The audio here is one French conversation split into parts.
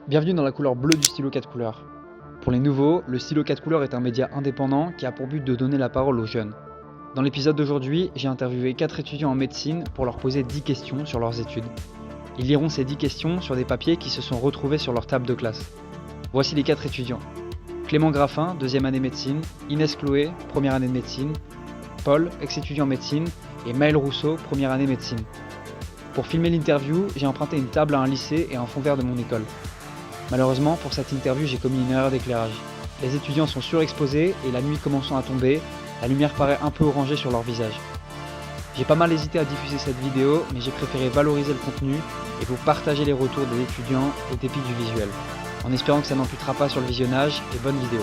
Bienvenue dans la couleur bleue du stylo 4 couleurs. Pour les nouveaux, le stylo 4 couleurs est un média indépendant qui a pour but de donner la parole aux jeunes. Dans l'épisode d'aujourd'hui, j'ai interviewé 4 étudiants en médecine pour leur poser 10 questions sur leurs études. Ils liront ces 10 questions sur des papiers qui se sont retrouvés sur leur table de classe. Voici les 4 étudiants. Clément Graffin, 2e année médecine, Inès Chloé, 1re année de médecine, Paul, ex-étudiant en médecine, et Maël Rousseau, 1re année médecine. Pour filmer l'interview, j'ai emprunté une table à un lycée et un fond vert de mon école. Malheureusement, pour cette interview, j'ai commis une erreur d'éclairage. Les étudiants sont surexposés et la nuit commençant à tomber, la lumière paraît un peu orangée sur leur visage. J'ai pas mal hésité à diffuser cette vidéo, mais j'ai préféré valoriser le contenu et vous partager les retours des étudiants au dépit du visuel. En espérant que ça n'amputera pas sur le visionnage, et bonne vidéo.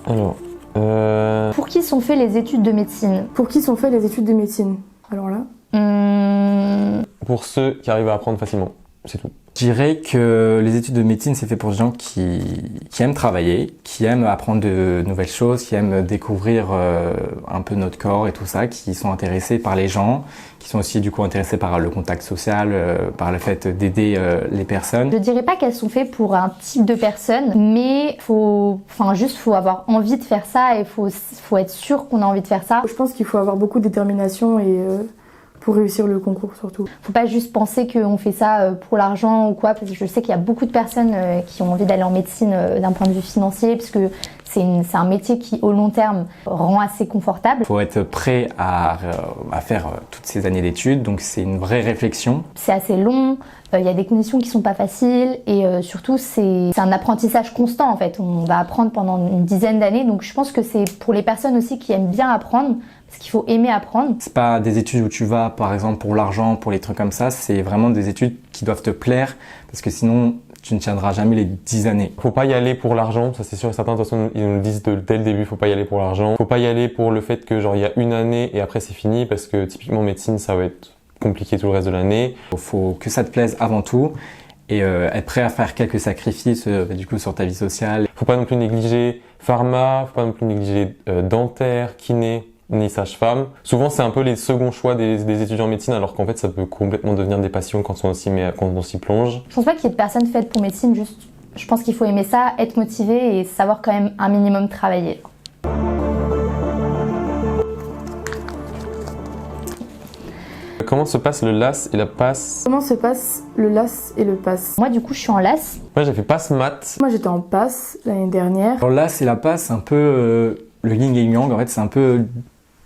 Alors, Pour qui sont faites les études de médecine? Pour qui sont faites les études de médecine? Alors là, pour ceux qui arrivent à apprendre facilement, c'est tout. Je dirais que les études de médecine, c'est fait pour des gens qui aiment travailler, qui aiment apprendre de nouvelles choses, qui aiment découvrir un peu notre corps et tout ça, qui sont intéressés par les gens, qui sont aussi du coup intéressés par le contact social, par le fait d'aider les personnes. Je dirais pas qu'elles sont faites pour un type de personne, mais faut avoir envie de faire ça et faut être sûr qu'on a envie de faire ça. je pense qu'il faut avoir beaucoup de détermination et pour réussir le concours surtout. Faut pas juste penser qu'on fait ça pour l'argent ou quoi, parce que je sais qu'il y a beaucoup de personnes qui ont envie d'aller en médecine d'un point de vue financier, parce que c'est un métier qui, au long terme, rend assez confortable. Il faut être prêt à faire toutes ces années d'études, donc c'est une vraie réflexion. C'est assez long, il y a des conditions qui sont pas faciles et surtout c'est un apprentissage constant en fait. On va apprendre pendant une dizaine d'années, donc je pense que c'est pour les personnes aussi qui aiment bien apprendre, parce qu'il faut aimer apprendre. C'est pas des études où tu vas par exemple pour l'argent, pour les trucs comme ça, c'est vraiment des études qui doivent te plaire, parce que sinon tu ne tiendras jamais les 10 années. Faut pas y aller pour l'argent, ça c'est sûr et certain. De toute façon, ils nous le disent dès le début, faut pas y aller pour l'argent. Faut pas y aller pour le fait que genre il y a une année et après c'est fini, parce que typiquement médecine ça va être compliqué tout le reste de l'année. Faut que ça te plaise avant tout et être prêt à faire quelques sacrifices du coup sur ta vie sociale. Faut pas non plus négliger pharma, faut pas non plus négliger dentaire, kiné, ni sage-femme. Souvent c'est un peu les seconds choix des étudiants en médecine, alors qu'en fait ça peut complètement devenir des passions quand on s'y plonge. Je pense pas qu'il y ait de personnes faites pour médecine, juste je pense qu'il faut aimer ça, être motivé et savoir quand même un minimum travailler. Comment se passe le LAS et la PAS? Comment se passe le LAS et le PAS? Moi du coup je suis en LAS. Moi j'ai fait PAS maths. Moi j'étais en PAS l'année dernière. Alors là c'est la passe un peu le yin et yang, en fait c'est un peu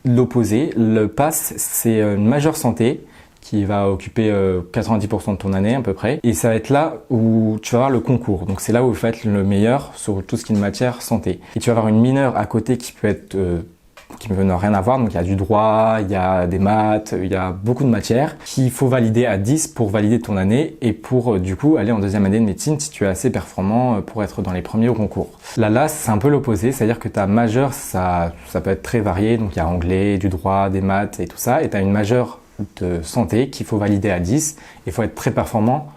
l'opposé. Le PAS c'est une majeure santé qui va occuper 90% de ton année à peu près, et ça va être là où tu vas avoir le concours, donc c'est là où vous faites le meilleur sur tout ce qui est matière santé, et tu vas avoir une mineure à côté qui peut être qui ne rien à voir, donc il y a du droit, il y a des maths, il y a beaucoup de matières qu'il faut valider à 10 pour valider ton année et pour du coup aller en 2e année de médecine si tu es assez performant pour être dans les premiers au concours. La LAS c'est un peu l'opposé, c'est-à-dire que ta majeure ça peut être très varié, donc il y a anglais, du droit, des maths et tout ça, et tu as une majeure de santé qu'il faut valider à 10 et il faut être très performant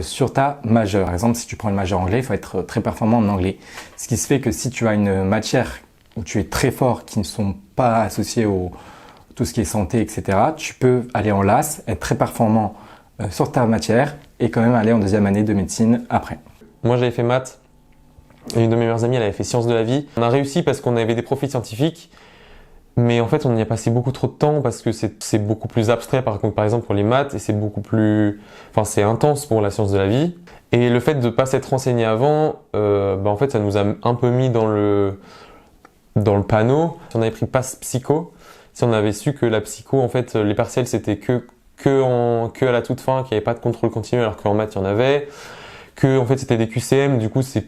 sur ta majeure. Par exemple, si tu prends une majeure anglais, il faut être très performant en anglais. Ce qui se fait que si tu as une matière où tu es très fort, qui ne sont pas associés au tout ce qui est santé, etc., tu peux aller en LAS, être très performant sur ta matière et quand même aller en 2e année de médecine après. Moi j'avais fait maths et une de mes meilleures amies elle avait fait sciences de la vie. On a réussi parce qu'on avait des profils scientifiques, mais en fait on y a passé beaucoup trop de temps parce que c'est beaucoup plus abstrait par exemple pour les maths, et c'est beaucoup plus, c'est intense pour la science de la vie. Et le fait de pas s'être renseigné avant, en fait ça nous a un peu mis dans le panneau. Si on avait pris PAS psycho, si on avait su que la psycho, en fait, les partiels c'était que à la toute fin, qu'il n'y avait pas de contrôle continu, alors qu'en maths il y en avait, que en fait c'était des QCM, du coup c'est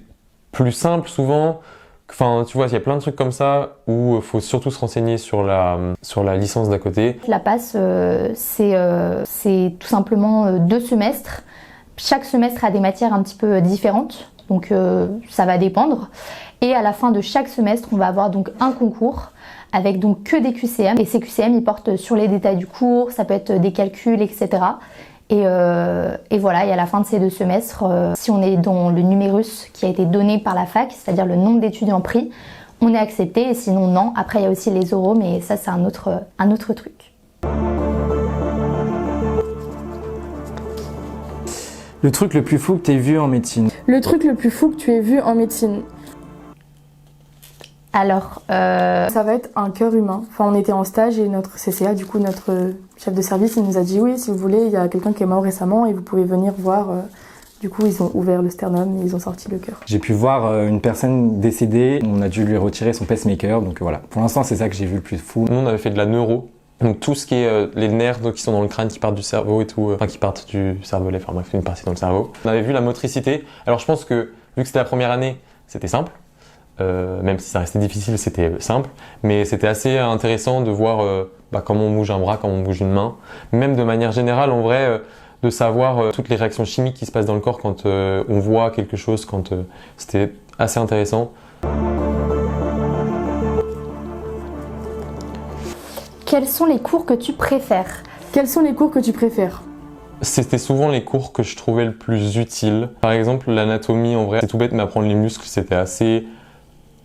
plus simple souvent. Enfin, tu vois, il y a plein de trucs comme ça où il faut surtout se renseigner sur la licence d'à côté. La PAS c'est tout simplement 2 semestres. Chaque semestre a des matières un petit peu différentes, donc ça va dépendre. Et à la fin de chaque semestre, on va avoir donc un concours avec donc que des QCM. Et ces QCM, ils portent sur les détails du cours, ça peut être des calculs, etc. Et voilà, et à la fin de ces 2 semestres, si on est dans le numérus qui a été donné par la fac, c'est-à-dire le nombre d'étudiants pris, on est accepté, et sinon non. Après, il y a aussi les oraux, mais ça, c'est un autre truc. Le truc le plus fou que tu aies vu en médecine? Le truc le plus fou que tu aies vu en médecine? Alors, Ça va être un cœur humain. Enfin, on était en stage et notre CCA, du coup, notre chef de service, il nous a dit oui, si vous voulez, il y a quelqu'un qui est mort récemment et vous pouvez venir voir. Du coup, ils ont ouvert le sternum et ils ont sorti le cœur. J'ai pu voir une personne décédée, on a dû lui retirer son pacemaker, donc voilà. Pour l'instant, c'est ça que j'ai vu le plus fou. Nous, on avait fait de la neuro. Donc tout ce qui est les nerfs qui sont dans le crâne, qui partent du cerveau et tout, enfin qui partent du cervelet, enfin bref, une partie dans le cerveau. On avait vu la motricité. Alors je pense que vu que c'était la première année, c'était simple. Même si ça restait difficile, c'était simple. Mais c'était assez intéressant de voir comment on bouge un bras, comment on bouge une main. Même de manière générale, en vrai, de savoir toutes les réactions chimiques qui se passent dans le corps quand on voit quelque chose, c'était assez intéressant. quels sont les cours que tu préfères? Quels sont les cours que tu préfères? C'était souvent les cours que je trouvais le plus utiles. Par exemple, l'anatomie, en vrai, c'est tout bête, mais apprendre les muscles, c'était assez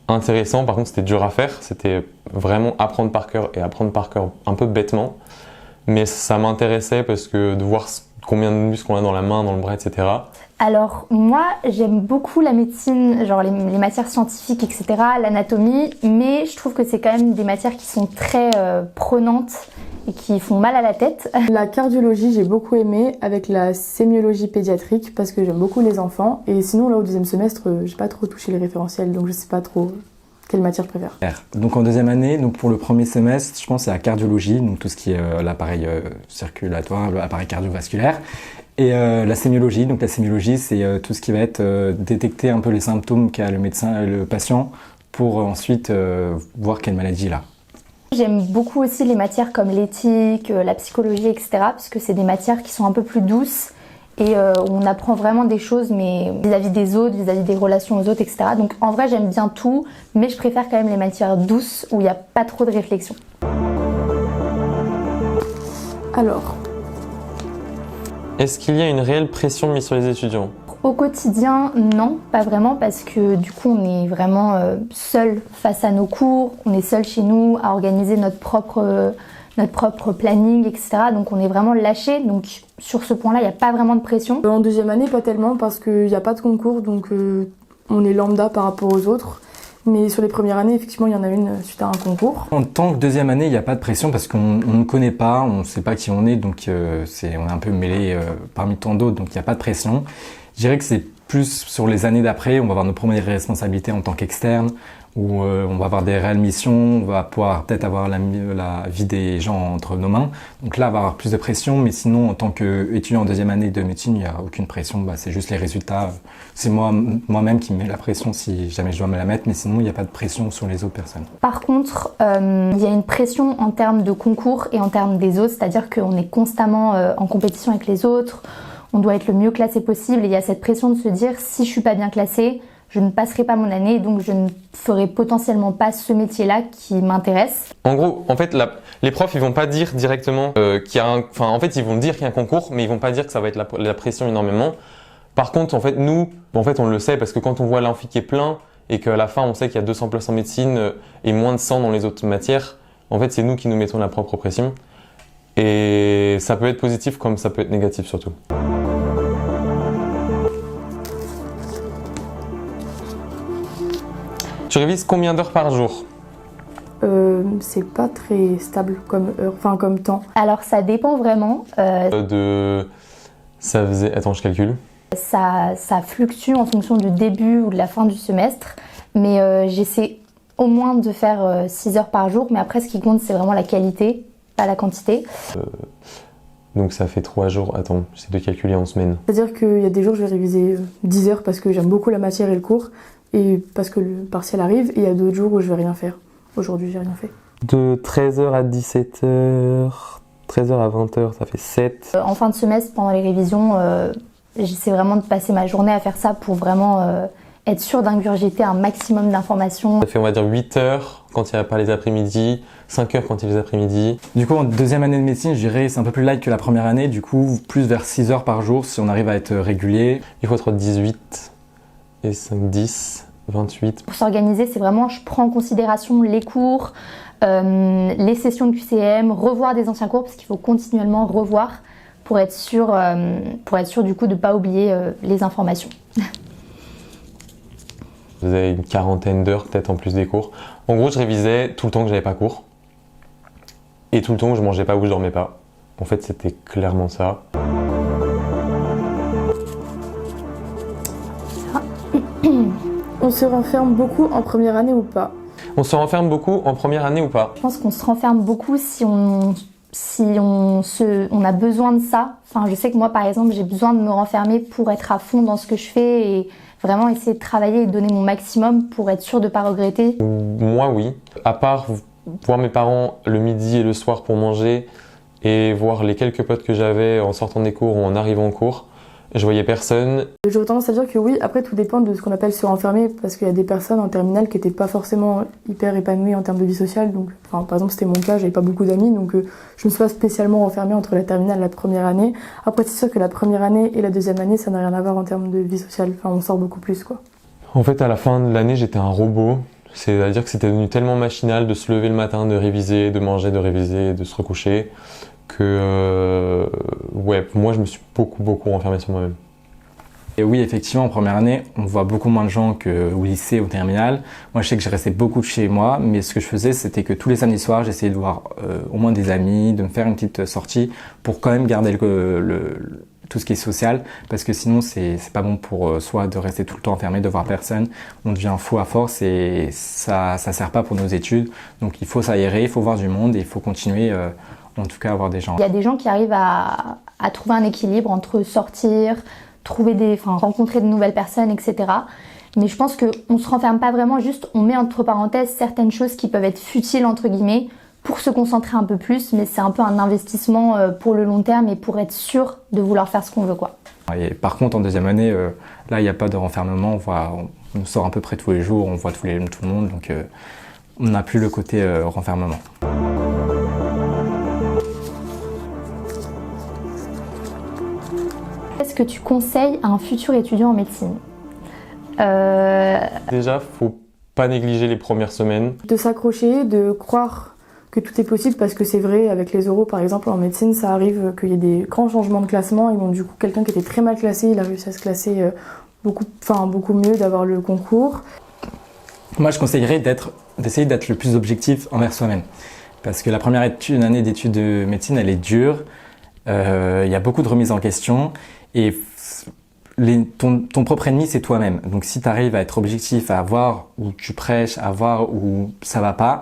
intéressant. Par contre, c'était dur à faire. C'était vraiment apprendre par cœur et apprendre par cœur un peu bêtement. Mais ça m'intéressait parce que de voir combien de muscles on a dans la main, dans le bras, etc. Alors moi j'aime beaucoup la médecine, genre les matières scientifiques, etc., l'anatomie, mais je trouve que c'est quand même des matières qui sont très prenantes et qui font mal à la tête. La cardiologie, j'ai beaucoup aimé avec la sémiologie pédiatrique parce que j'aime beaucoup les enfants. Et sinon, là, au 2e semestre, j'ai pas trop touché les référentiels, donc je sais pas trop quelle matière je préfère. Donc en 2e année, donc pour le 1er semestre, je pense que c'est la cardiologie, donc tout ce qui est l'appareil circulatoire, l'appareil cardiovasculaire. Et la sémiologie, donc la sémiologie, c'est tout ce qui va être détecter un peu les symptômes qu'a le médecin, le patient, pour ensuite voir quelle maladie il a. J'aime beaucoup aussi les matières comme l'éthique, la psychologie, etc. parce que c'est des matières qui sont un peu plus douces et où on apprend vraiment des choses, mais vis-à-vis des autres, vis-à-vis des relations aux autres, etc. Donc en vrai, j'aime bien tout, mais je préfère quand même les matières douces où il n'y a pas trop de réflexion. Alors, est-ce qu'il y a une réelle pression mise sur les étudiants? Au quotidien, non, pas vraiment, parce que du coup, on est vraiment seul face à nos cours, on est seul chez nous à organiser notre propre planning, etc. Donc on est vraiment lâché. Donc sur ce point-là, il n'y a pas vraiment de pression. en 2e année, pas tellement parce qu'il n'y a pas de concours, donc on est lambda par rapport aux autres. Mais sur les premières années, effectivement, il y en a une suite à un concours. En tant que 2e année, il n'y a pas de pression parce qu'on ne connaît pas, on ne sait pas qui on est, donc on est un peu mêlé parmi tant d'autres, donc il n'y a pas de pression. Je dirais que c'est plus sur les années d'après, on va avoir nos premières responsabilités en tant qu'externe, où on va avoir des réelles missions, on va pouvoir peut-être avoir la vie des gens entre nos mains. Donc là, on va avoir plus de pression, mais sinon, en tant qu'étudiant en 2e année de médecine, il n'y a aucune pression, c'est juste les résultats. C'est moi-même qui me mets la pression si jamais je dois me la mettre, mais sinon, il n'y a pas de pression sur les autres personnes. Par contre, il y a une pression en termes de concours et en termes des autres, c'est-à-dire qu'on est constamment en compétition avec les autres, on doit être le mieux classé possible et il y a cette pression de se dire si je suis pas bien classée, je ne passerai pas mon année, donc je ne ferai potentiellement pas ce métier-là qui m'intéresse. En gros, en fait, les profs, ils vont pas dire directement qu'il y a en fait, ils vont dire qu'il y a un concours, mais ils vont pas dire que ça va être la pression énormément. Par contre, en fait, nous, on le sait parce que quand on voit l'amphi qui est plein et qu'à la fin, on sait qu'il y a 200 places en médecine et moins de 100 dans les autres matières, en fait, c'est nous qui nous mettons la propre pression. Et ça peut être positif comme ça peut être négatif surtout. Tu révises combien d'heures par jour? C'est pas très stable comme heure, enfin comme temps. Alors ça dépend vraiment. Ça faisait... Attends, je calcule. Ça fluctue en fonction du début ou de la fin du semestre, mais j'essaie au moins de faire 6 heures par jour, mais après ce qui compte c'est vraiment la qualité, pas la quantité. Donc ça fait 3 jours. Attends, j'essaie de calculer en semaine. C'est-à-dire qu'il y a des jours je vais réviser 10 heures parce que j'aime beaucoup la matière et le cours, et parce que le partiel arrive, et il y a d'autres jours où je vais rien faire. Aujourd'hui, j'ai rien fait. De 13h à 17h, 13h à 20h, ça fait 7. En fin de semestre, pendant les révisions, j'essaie vraiment de passer ma journée à faire ça pour vraiment être sûr d'ingurgiter un maximum d'informations. Ça fait, on va dire, 8 heures quand il n'y a pas les après-midi, 5 heures quand il y a les après-midi. Du coup, en deuxième année de médecine, je dirais c'est un peu plus light que la première année. Du coup, plus vers 6 heures par jour si on arrive à être régulier. Il faut être 18 et 5, 10, 28. Pour s'organiser, c'est vraiment, je prends en considération les cours, les sessions de QCM, revoir des anciens cours parce qu'il faut continuellement revoir pour être sûr du coup de ne pas oublier les informations. Je faisais une quarantaine d'heures peut-être en plus des cours. En gros, je révisais tout le temps que j'avais pas cours et tout le temps que je mangeais pas ou que je dormais pas. En fait, c'était clairement ça. On se renferme beaucoup en première année ou pas? On se renferme beaucoup en première année ou pas? Je pense qu'on se renferme beaucoup si on a besoin de ça. Enfin, je sais que moi, par exemple, j'ai besoin de me renfermer pour être à fond dans ce que je fais et vraiment essayer de travailler et de donner mon maximum pour être sûr de ne pas regretter. Moi, oui. À part voir mes parents le midi et le soir pour manger et voir les quelques potes que j'avais en sortant des cours ou en arrivant en cours, je voyais personne. J'aurais tendance à dire que oui, après tout dépend de ce qu'on appelle se renfermer, parce qu'il y a des personnes en terminale qui n'étaient pas forcément hyper épanouies en termes de vie sociale. Donc, par exemple, c'était mon cas, j'avais pas beaucoup d'amis, donc je me suis pas spécialement renfermée entre la terminale et la première année. Après, c'est sûr que la première année et la deuxième année, ça n'a rien à voir en termes de vie sociale. Enfin, on sort beaucoup plus, quoi. En fait, à la fin de l'année, j'étais un robot. C'est-à-dire que c'était devenu tellement machinal de se lever le matin, de réviser, de manger, de réviser, de se recoucher, que ouais, moi je me suis beaucoup renfermé sur moi-même. Et oui, effectivement, en première année, on voit beaucoup moins de gens qu'au lycée, au terminal. Moi, je sais que je restais beaucoup chez moi, mais ce que je faisais, c'était que tous les samedis soirs, j'essayais de voir au moins des amis, de me faire une petite sortie pour quand même garder tout ce qui est social, parce que sinon, c'est pas bon pour soi de rester tout le temps enfermé, de voir personne. On devient fou à force et ça sert pas pour nos études. Donc, il faut s'aérer, il faut voir du monde et il faut continuer, en tout cas, à voir des gens. Il y a des gens qui arrivent à trouver un équilibre entre sortir, rencontrer de nouvelles personnes, etc. Mais je pense qu'on ne se renferme pas vraiment, juste on met entre parenthèses certaines choses qui peuvent être futiles, entre guillemets, pour se concentrer un peu plus, mais c'est un peu un investissement pour le long terme et pour être sûr de vouloir faire ce qu'on veut, quoi. Et par contre, en deuxième année, là, il n'y a pas de renfermement, on sort à peu près tous les jours, on voit tout le monde, donc on n'a plus le côté renfermement. Qu'est-ce que tu conseilles à un futur étudiant en médecine? Déjà, faut pas négliger les premières semaines. De s'accrocher, de croire que tout est possible, parce que c'est vrai, avec les oraux par exemple en médecine, ça arrive qu'il y ait des grands changements de classement et bon, du coup quelqu'un qui était très mal classé, il a réussi à se classer beaucoup mieux, d'avoir le concours. Moi je conseillerais d'essayer d'être le plus objectif envers soi-même, parce que la première année d'études de médecine elle est dure, il y a beaucoup de remises en question et ton propre ennemi c'est toi-même. Donc si tu arrives à être objectif, à voir où tu prêches, à voir où ça va pas,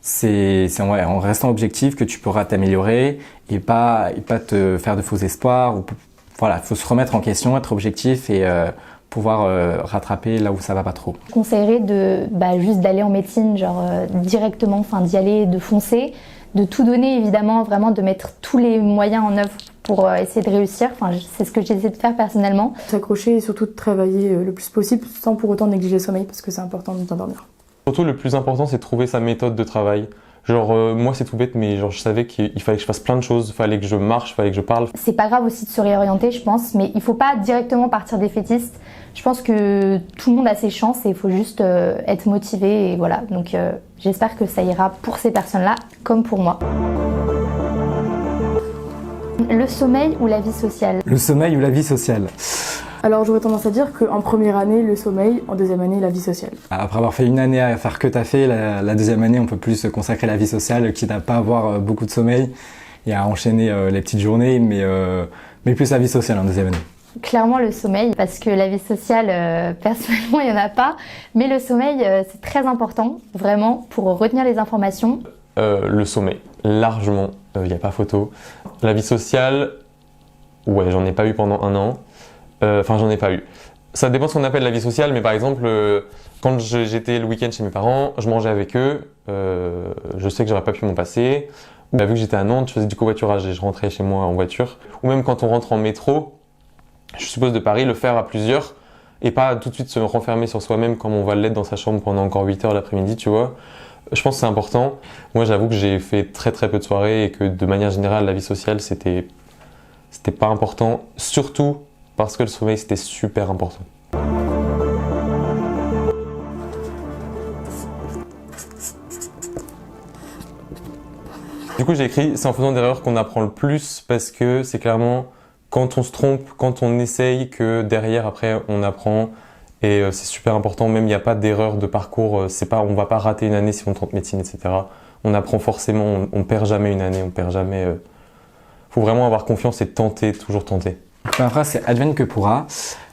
c'est en restant objectif que tu pourras t'améliorer et pas te faire de faux espoirs. Voilà, il faut se remettre en question, être objectif et pouvoir rattraper là où ça va pas trop. Je conseillerais juste d'aller en médecine, directement, d'y aller, de foncer, de tout donner évidemment, vraiment de mettre tous les moyens en œuvre pour essayer de réussir. C'est ce que j'essaie de faire personnellement. S'accrocher et surtout de travailler le plus possible sans pour autant négliger le sommeil, parce que c'est important de bien dormir. Surtout, le plus important, c'est de trouver sa méthode de travail. Moi, c'est tout bête, mais je savais qu'il fallait que je fasse plein de choses, il fallait que je marche, il fallait que je parle. C'est pas grave aussi de se réorienter, je pense, mais il faut pas directement partir défaitiste. Je pense que tout le monde a ses chances et il faut juste être motivé et voilà. Donc, j'espère que ça ira pour ces personnes-là, comme pour moi. Le sommeil ou la vie sociale? Le sommeil ou la vie sociale? Alors j'aurais tendance à dire qu'en première année, le sommeil, en deuxième année, la vie sociale. Après avoir fait une année à faire que t'as fait, la deuxième année, on peut plus se consacrer à la vie sociale, quitte à pas avoir beaucoup de sommeil et à enchaîner les petites journées, mais plus la vie sociale en deuxième année. Clairement le sommeil, parce que la vie sociale, personnellement, il n'y en a pas. Mais le sommeil, c'est très important, vraiment, pour retenir les informations. Le sommeil, largement, il n'y a pas photo. La vie sociale, ouais, j'en ai pas eu pendant un an. J'en ai pas eu. Ça dépend de ce qu'on appelle la vie sociale, mais par exemple, quand j'étais le week-end chez mes parents, je mangeais avec eux. Je sais que j'aurais pas pu m'en passer. Vu que j'étais à Nantes, je faisais du covoiturage et je rentrais chez moi en voiture. Ou même quand on rentre en métro, je suppose de Paris, le faire à plusieurs et pas tout de suite se renfermer sur soi-même comme on va l'être dans sa chambre pendant encore 8 heures l'après-midi, tu vois. Je pense que c'est important. Moi, j'avoue que j'ai fait très très peu de soirées et que de manière générale, la vie sociale, c'était pas important, surtout parce que le sommeil, c'était super important. Du coup, j'ai écrit « C'est en faisant des erreurs qu'on apprend le plus » parce que c'est clairement quand on se trompe, quand on essaye, que derrière, après, on apprend. Et c'est super important, même il n'y a pas d'erreur de parcours, on va pas rater une année si on tente médecine, etc. On apprend forcément, on perd jamais une année, on perd jamais... Faut vraiment avoir confiance et tenter, toujours tenter. Ma phrase c'est advienne que pourra,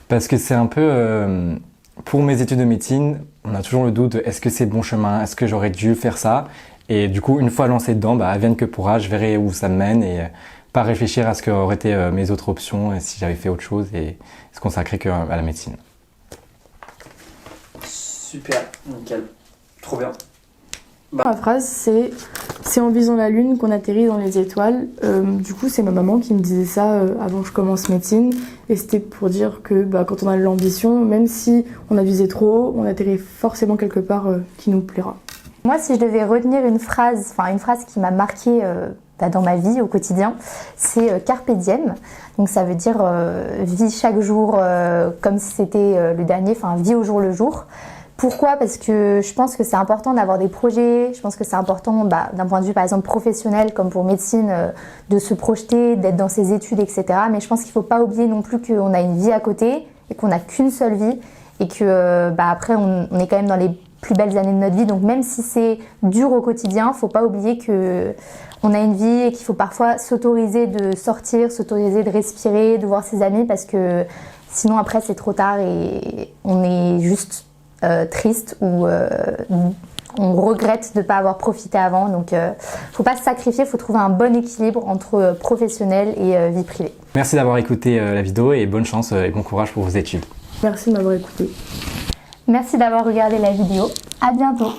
parce que c'est un peu... pour mes études de médecine, on a toujours le doute de est-ce que c'est le bon chemin, est-ce que j'aurais dû faire ça? Et du coup, une fois lancé dedans, advienne que pourra, je verrai où ça me mène et pas réfléchir à ce qu'auraient été mes autres options si j'avais fait autre chose et se consacrer qu'à la médecine. Super, nickel, trop bien. Ma phrase c'est en visant la lune qu'on atterrit dans les étoiles. Du coup c'est ma maman qui me disait ça avant que je commence médecine et c'était pour dire que quand on a de l'ambition, même si on a visé trop haut, on atterrit forcément quelque part qui nous plaira. Moi, si je devais retenir une phrase qui m'a marquée dans ma vie au quotidien, c'est Carpe diem. Donc ça veut dire vis chaque jour comme si c'était le dernier, vis au jour le jour. Pourquoi ? Parce que je pense que c'est important d'avoir des projets, je pense que c'est important d'un point de vue par exemple professionnel comme pour médecine de se projeter, d'être dans ses études, etc. Mais je pense qu'il ne faut pas oublier non plus qu'on a une vie à côté et qu'on n'a qu'une seule vie et que après on est quand même dans les plus belles années de notre vie. Donc même si c'est dur au quotidien, il ne faut pas oublier qu'on a une vie et qu'il faut parfois s'autoriser de sortir, s'autoriser de respirer, de voir ses amis parce que sinon après c'est trop tard et on est juste triste ou on regrette de ne pas avoir profité avant. Donc faut pas se sacrifier, il faut trouver un bon équilibre entre professionnel et vie privée. Merci d'avoir écouté la vidéo et bonne chance et bon courage pour vos études. Merci de m'avoir écouté. Merci d'avoir regardé la vidéo. À bientôt.